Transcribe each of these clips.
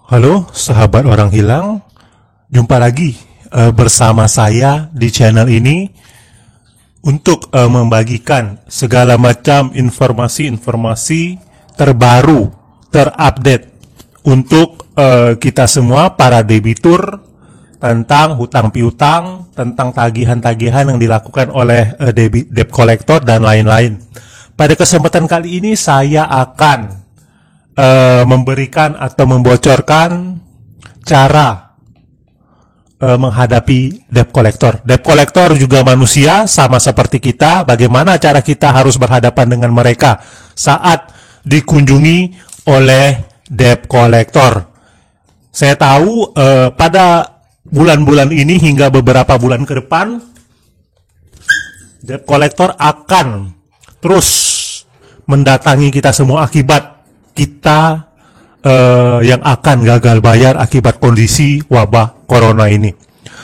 Halo sahabat orang hilang, jumpa lagi bersama saya di channel ini untuk membagikan segala macam informasi-informasi terbaru, terupdate untuk kita semua para debitur tentang hutang piutang, tentang tagihan-tagihan yang dilakukan oleh debt collector dan lain-lain. Pada kesempatan kali ini saya akan memberikan atau membocorkan cara menghadapi debt collector. Debt collector juga manusia sama seperti kita. Bagaimana cara kita harus berhadapan dengan mereka saat dikunjungi oleh debt collector? Saya tahu pada bulan-bulan ini hingga beberapa bulan ke depan, debt collector akan terus mendatangi kita semua akibat kita yang akan gagal bayar akibat kondisi wabah corona ini.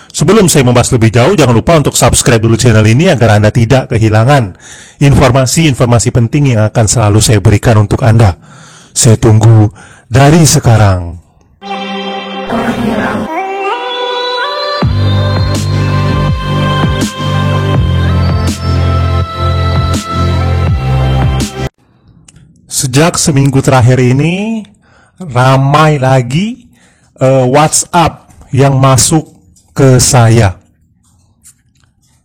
Sebelum saya membahas lebih jauh, jangan lupa untuk subscribe dulu channel ini agar Anda tidak kehilangan informasi-informasi penting yang akan selalu saya berikan untuk Anda. Saya tunggu dari sekarang. Sejak seminggu terakhir ini, ramai lagi WhatsApp yang masuk ke saya.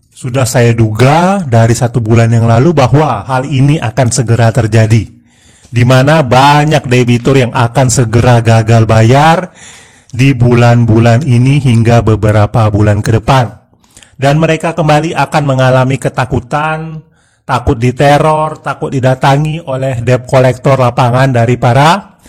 Sudah saya duga dari 1 bulan yang lalu bahwa hal ini akan segera terjadi, di mana banyak debitur yang akan segera gagal bayar di bulan-bulan ini hingga beberapa bulan ke depan. Dan mereka kembali akan mengalami ketakutan, takut diteror, takut didatangi oleh debt collector lapangan dari para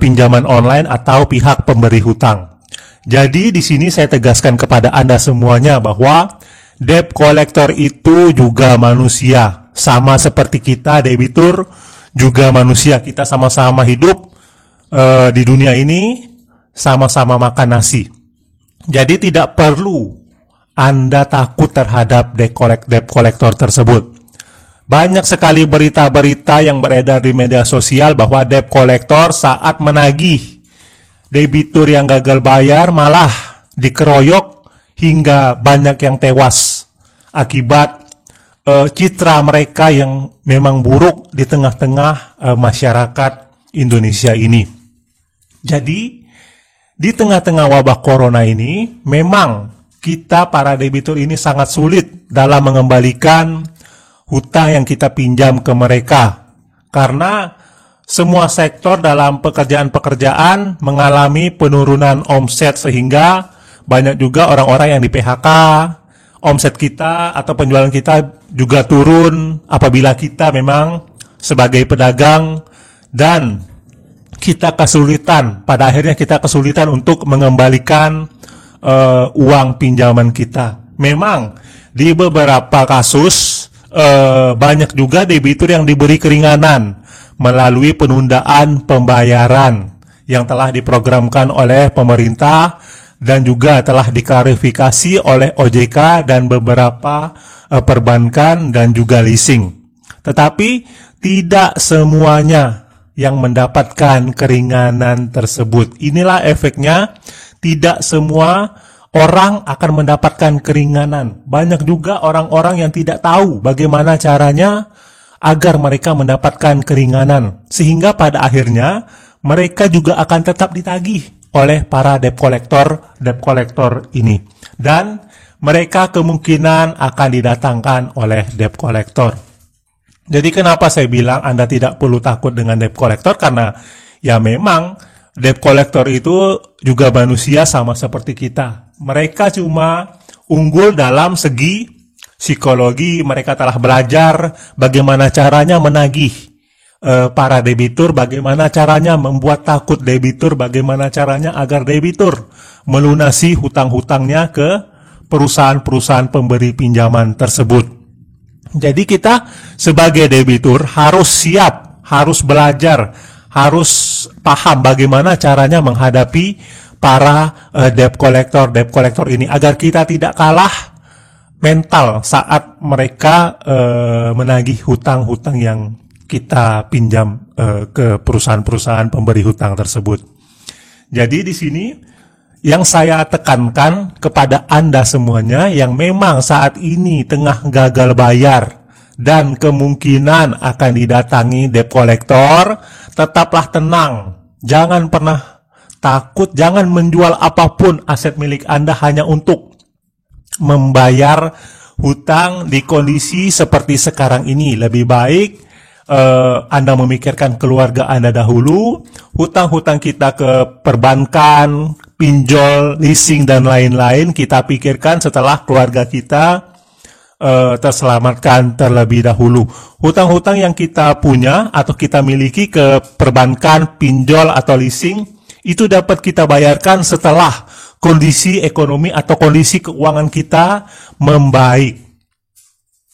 pinjaman online atau pihak pemberi hutang. Jadi di sini saya tegaskan kepada Anda semuanya bahwa debt collector itu juga manusia, sama seperti kita debitur juga manusia. Kita sama-sama hidup di dunia ini, sama-sama makan nasi. Jadi tidak perlu Anda takut terhadap debt collector tersebut. Banyak sekali berita-berita yang beredar di media sosial bahwa debt collector saat menagih debitur yang gagal bayar malah dikeroyok hingga banyak yang tewas akibat citra mereka yang memang buruk di tengah-tengah masyarakat Indonesia ini. Jadi di tengah-tengah wabah corona ini memang kita para debitur ini sangat sulit dalam mengembalikan hutang yang kita pinjam ke mereka, karena semua sektor dalam pekerjaan-pekerjaan mengalami penurunan omset, sehingga banyak juga orang-orang yang di PHK. Omset kita atau penjualan kita juga turun apabila kita memang sebagai pedagang, dan kita kesulitan, pada akhirnya kita kesulitan untuk mengembalikan uang pinjaman kita. Memang di beberapa kasus banyak juga debitur yang diberi keringanan melalui penundaan pembayaran yang telah diprogramkan oleh pemerintah dan juga telah diklarifikasi oleh OJK dan beberapa perbankan dan juga leasing. Tetapi tidak semuanya yang mendapatkan keringanan tersebut. Inilah efeknya, tidak semua orang akan mendapatkan keringanan. Banyak juga orang-orang yang tidak tahu bagaimana caranya agar mereka mendapatkan keringanan, sehingga pada akhirnya mereka juga akan tetap ditagih oleh para debt collector ini, dan mereka kemungkinan akan didatangkan oleh debt collector. Jadi kenapa saya bilang Anda tidak perlu takut dengan debt collector? Karena ya memang debt collector itu juga manusia sama seperti kita. Mereka cuma unggul dalam segi psikologi. Mereka telah belajar bagaimana caranya menagih para debitur, bagaimana caranya membuat takut debitur, bagaimana caranya agar debitur melunasi hutang-hutangnya ke perusahaan-perusahaan pemberi pinjaman tersebut. Jadi kita sebagai debitur harus siap, harus belajar, harus paham bagaimana caranya menghadapi para debt collector ini agar kita tidak kalah mental saat mereka menagih hutang-hutang yang kita pinjam ke perusahaan-perusahaan pemberi hutang tersebut. Jadi di sini yang saya tekankan kepada Anda semuanya yang memang saat ini tengah gagal bayar dan kemungkinan akan didatangi debt collector, tetaplah tenang. Jangan pernah takut, jangan menjual apapun aset milik Anda hanya untuk membayar hutang di kondisi seperti sekarang ini. Lebih baik Anda memikirkan keluarga Anda dahulu, hutang-hutang kita ke perbankan, pinjol, leasing, dan lain-lain kita pikirkan setelah keluarga kita terselamatkan terlebih dahulu. Hutang-hutang yang kita punya atau kita miliki ke perbankan, pinjol, atau leasing, itu dapat kita bayarkan setelah kondisi ekonomi atau kondisi keuangan kita membaik.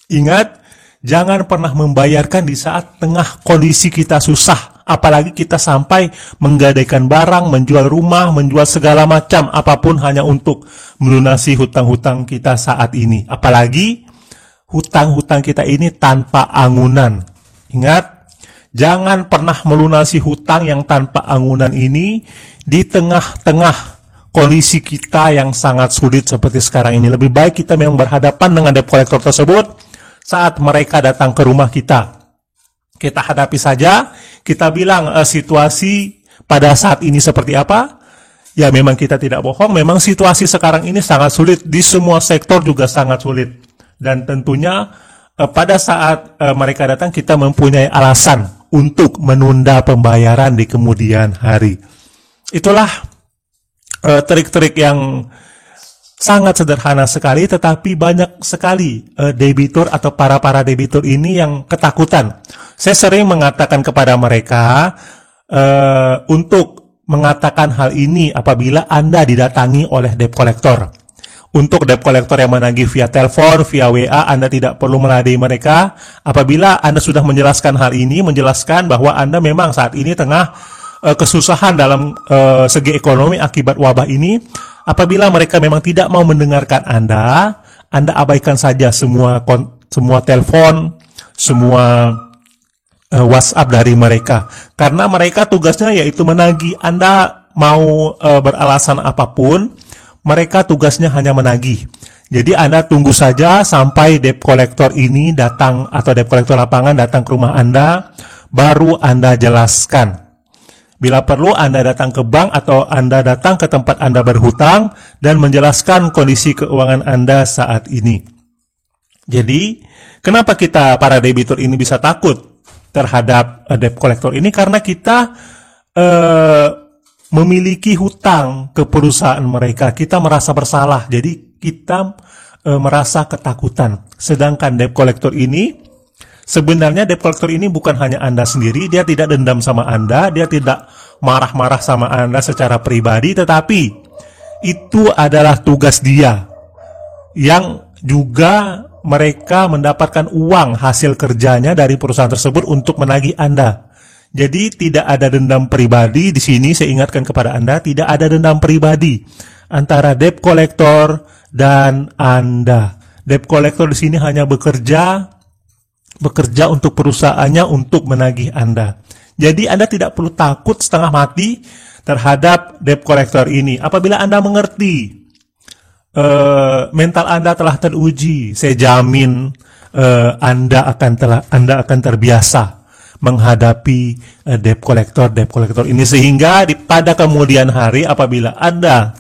Ingat, jangan pernah membayarkan di saat tengah kondisi kita susah. Apalagi kita sampai menggadaikan barang, menjual rumah, menjual segala macam apapun hanya untuk melunasi hutang-hutang kita saat ini. Apalagi hutang-hutang kita ini tanpa angunan. Ingat, jangan pernah melunasi hutang yang tanpa angunan ini di tengah-tengah kondisi kita yang sangat sulit seperti sekarang ini. Lebih baik kita memang berhadapan dengan debt collector tersebut saat mereka datang ke rumah kita. Kita hadapi saja, kita bilang situasi pada saat ini seperti apa. Ya memang kita tidak bohong, memang situasi sekarang ini sangat sulit, di semua sektor juga sangat sulit. Dan tentunya pada saat mereka datang kita mempunyai alasan untuk menunda pembayaran di kemudian hari. Itulah trik-trik yang sangat sederhana sekali, tetapi banyak sekali debitur atau para debitur ini yang ketakutan. Saya sering mengatakan kepada mereka untuk mengatakan hal ini apabila Anda didatangi oleh debt collector. Untuk debt collector yang menagih via telepon, via WA, Anda tidak perlu meladeni mereka. Apabila Anda sudah menjelaskan hal ini, menjelaskan bahwa Anda memang saat ini tengah kesusahan dalam segi ekonomi akibat wabah ini, apabila mereka memang tidak mau mendengarkan Anda abaikan saja semua telepon, semua WhatsApp dari mereka. Karena mereka tugasnya yaitu menagih. Anda mau beralasan apapun, mereka tugasnya hanya menagih. Jadi Anda tunggu saja sampai debt collector ini datang, atau debt collector lapangan datang ke rumah Anda, baru Anda jelaskan. Bila perlu Anda datang ke bank atau Anda datang ke tempat Anda berhutang dan menjelaskan kondisi keuangan Anda saat ini. Jadi, kenapa kita para debitur ini bisa takut terhadap debt collector ini? Karena kita memiliki hutang ke perusahaan mereka, kita merasa bersalah, jadi kita merasa ketakutan. Sedangkan debt collector ini, sebenarnya debt collector ini bukan hanya Anda sendiri, dia tidak dendam sama Anda, dia tidak marah-marah sama Anda secara pribadi, tetapi itu adalah tugas dia, yang juga mereka mendapatkan uang hasil kerjanya dari perusahaan tersebut untuk menagih Anda. Jadi tidak ada dendam pribadi di sini. Saya ingatkan kepada Anda, tidak ada dendam pribadi antara debt collector dan Anda. Debt collector di sini hanya bekerja untuk perusahaannya untuk menagih Anda. Jadi Anda tidak perlu takut setengah mati terhadap debt collector ini. Apabila Anda mengerti mental Anda telah teruji, saya jamin Anda akan terbiasa menghadapi debt collector ini, sehingga pada kemudian hari apabila Anda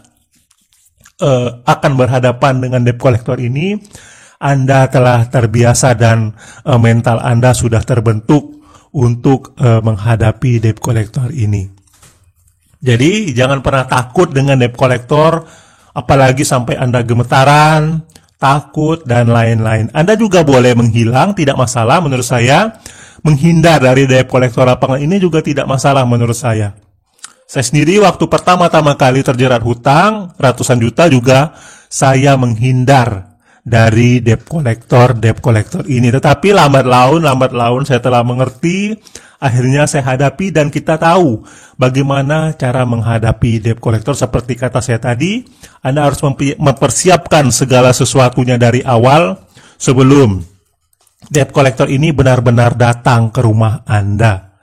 akan berhadapan dengan debt collector ini, Anda telah terbiasa dan mental Anda sudah terbentuk untuk menghadapi debt collector ini. Jadi jangan pernah takut dengan debt collector, apalagi sampai Anda gemetaran, takut, dan lain-lain. Anda juga boleh menghilang, tidak masalah menurut saya. Menghindar dari debt collector lapangan ini juga tidak masalah menurut saya. Saya sendiri waktu pertama-tama kali terjerat hutang ratusan juta juga saya menghindar dari debt collector ini. Tetapi lambat laun saya telah mengerti, akhirnya saya hadapi, dan kita tahu bagaimana cara menghadapi debt collector. Seperti kata saya tadi, Anda harus mempersiapkan segala sesuatunya dari awal sebelum debt collector ini benar-benar datang ke rumah Anda.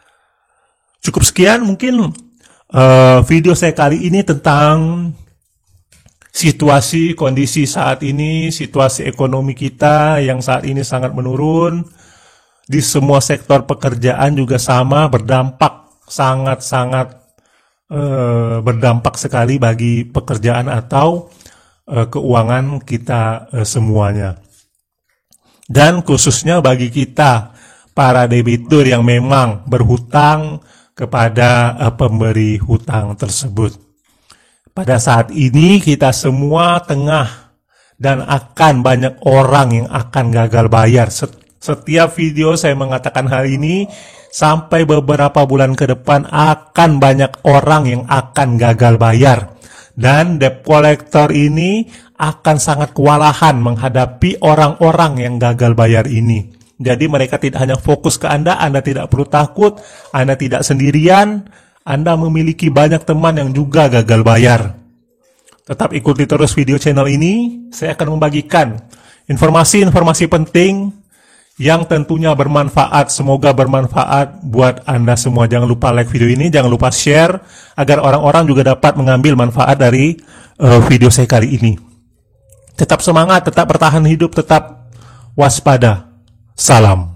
Cukup sekian mungkin Video saya kali ini tentang situasi kondisi saat ini, situasi ekonomi kita yang saat ini sangat menurun. Di semua sektor pekerjaan juga sama, berdampak sangat-sangat berdampak sekali bagi pekerjaan atau keuangan kita semuanya. Dan khususnya bagi kita para debitur yang memang berhutang kepada pemberi hutang tersebut. Pada saat ini kita semua tengah dan akan banyak orang yang akan gagal bayar. Setiap video saya mengatakan hal ini, sampai beberapa bulan ke depan akan banyak orang yang akan gagal bayar. Dan debt collector ini akan sangat kewalahan menghadapi orang-orang yang gagal bayar ini. Jadi mereka tidak hanya fokus ke Anda tidak perlu takut, Anda tidak sendirian, Anda memiliki banyak teman yang juga gagal bayar. Tetap ikuti terus video channel ini, saya akan membagikan informasi-informasi penting yang tentunya bermanfaat, semoga bermanfaat buat Anda semua. Jangan lupa like video ini, jangan lupa share, agar orang-orang juga dapat mengambil manfaat dari video saya kali ini. Tetap semangat, tetap bertahan hidup, tetap waspada. Salam.